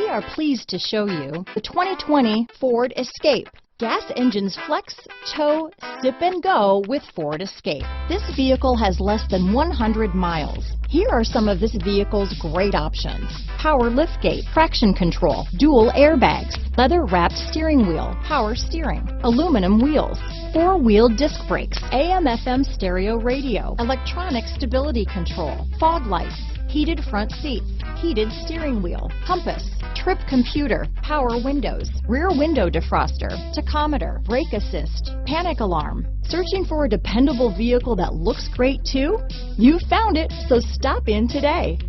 are pleased to show you the 2020 Ford Escape. Gas engines flex, tow, sip and go with Ford Escape. This vehicle has less than 100 miles. Here are some of this vehicle's great options: power liftgate, traction control, dual airbags, leather wrapped steering wheel, power steering, aluminum wheels, four-wheel disc brakes, AM/FM stereo radio, electronic stability control, fog lights, heated front seats, heated steering wheel, compass, trip computer, power windows, rear window defroster, tachometer, brake assist, panic alarm. Searching for a dependable vehicle that looks great too? You found it, so stop in today.